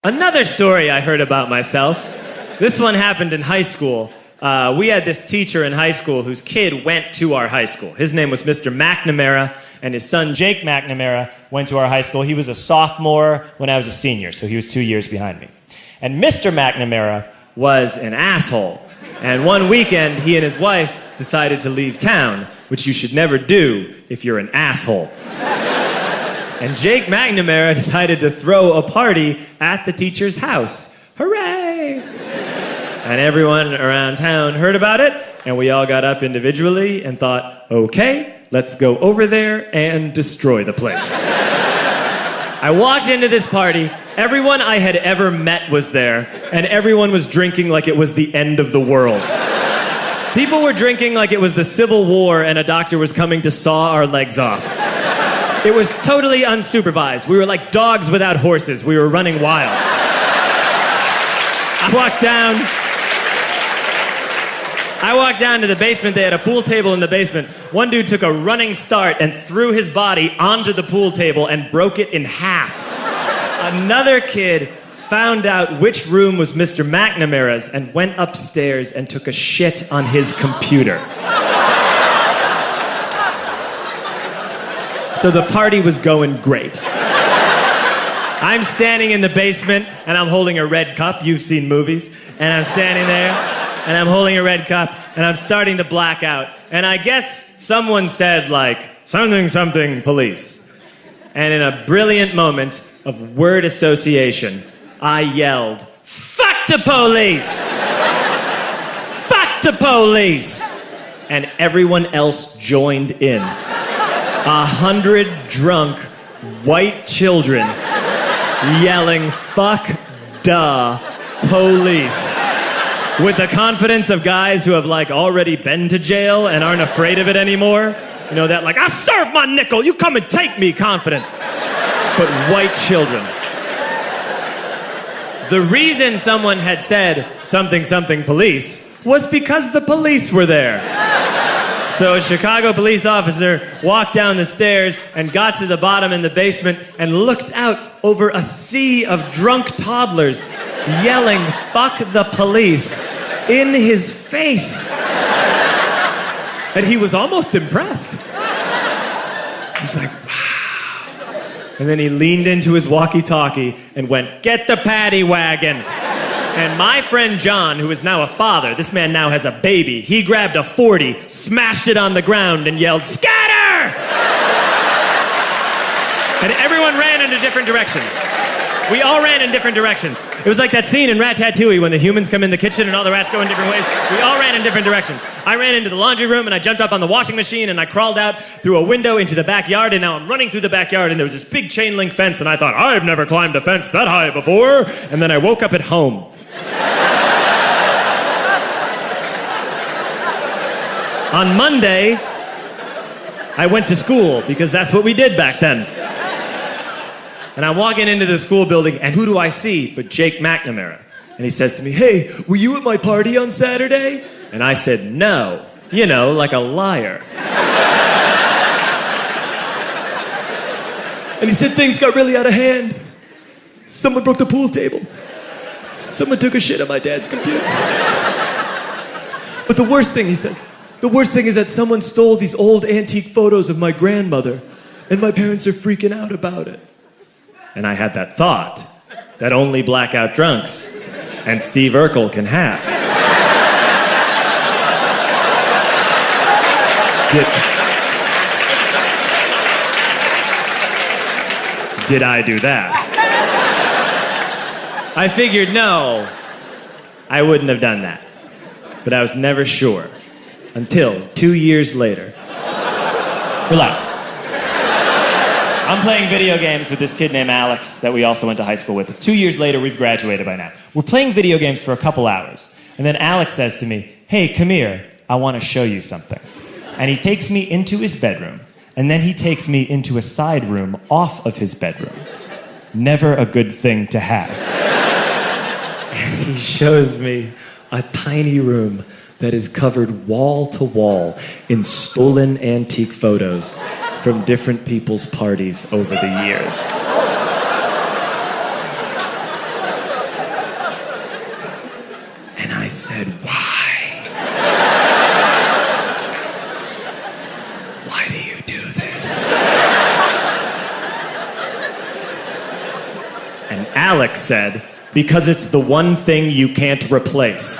Another story I heard about myself. This one happened in high school. We had this teacher in high school whose kid went to our high school. His name was Mr. McNamara, and his son Jake McNamara went to our high school. He was a sophomore when I was a senior, so he was 2 years behind me. And Mr. McNamara was an asshole. And one weekend, he and his wife decided to leave town, which you should never do if you're an asshole. And Jake McNamara decided to throw a party at the teacher's house. Hooray! And everyone around town heard about it, and we all got up individually and thought, okay, let's go over there and destroy the place. I walked into this party, everyone I had ever met was there, and everyone was drinking like it was the end of the world. People were drinking like it was the Civil War and a doctor was coming to saw our legs off. It was totally unsupervised. We were like dogs without horses. We were running wild. I walked down to the basement. They had a pool table in the basement. One dude took a running start and threw his body onto the pool table and broke it in half. Another kid found out which room was Mr. McNamara's and went upstairs and took a shit on his computer. So the party was going great. I'm standing in the basement and I'm holding a red cup. You've seen movies. And I'm standing there and I'm holding a red cup and I'm starting to black out. And I guess someone said like, something, something, police. And in a brilliant moment of word association, I yelled, fuck the police! Fuck the police! And everyone else joined in. 100 drunk white children yelling, fuck the police. With the confidence of guys who have like already been to jail and aren't afraid of it anymore. You know, that like, I serve my nickel, you come and take me confidence. But white children. The reason someone had said something, something police was because the police were there. So a Chicago police officer walked down the stairs and got to the bottom in the basement and looked out over a sea of drunk toddlers yelling, fuck the police, in his face. And he was almost impressed. He was like, wow. And then he leaned into his walkie-talkie and went, get the paddy wagon. And my friend John, who is now a father, this man now has a baby, he grabbed a 40, smashed it on the ground, and yelled, scatter! And everyone ran in a different direction. We all ran in different directions. It was like that scene in Ratatouille when the humans come in the kitchen and all the rats go in different ways. We all ran in different directions. I ran into the laundry room and I jumped up on the washing machine and I crawled out through a window into the backyard, and now I'm running through the backyard and there was this big chain link fence and I thought, I've never climbed a fence that high before. And then I woke up at home. On Monday, I went to school because that's what we did back then. And I'm walking into the school building, and who do I see but Jake McNamara? And he says to me, hey, were you at my party on Saturday? And I said, no. You know, like a liar. And he said, things got really out of hand. Someone broke the pool table. Someone took a shit on my dad's computer. But the worst thing, he says, the worst thing is that someone stole these old antique photos of my grandmother, and my parents are freaking out about it. And I had that thought that only blackout drunks and Steve Urkel can have. Did I do that? I figured, no, I wouldn't have done that. But I was never sure until 2 years later. Relax. I'm playing video games with this kid named Alex that we also went to high school with. It's 2 years later, we've graduated by now. We're playing video games for a couple hours. And then Alex says to me, hey, come here, I want to show you something. And he takes me into his bedroom. And then he takes me into a side room off of his bedroom. Never a good thing to have. And he shows me a tiny room that is covered wall to wall in stolen antique photos from different people's parties over the years. said, why? Why do you do this? And Alex said, because it's the one thing you can't replace.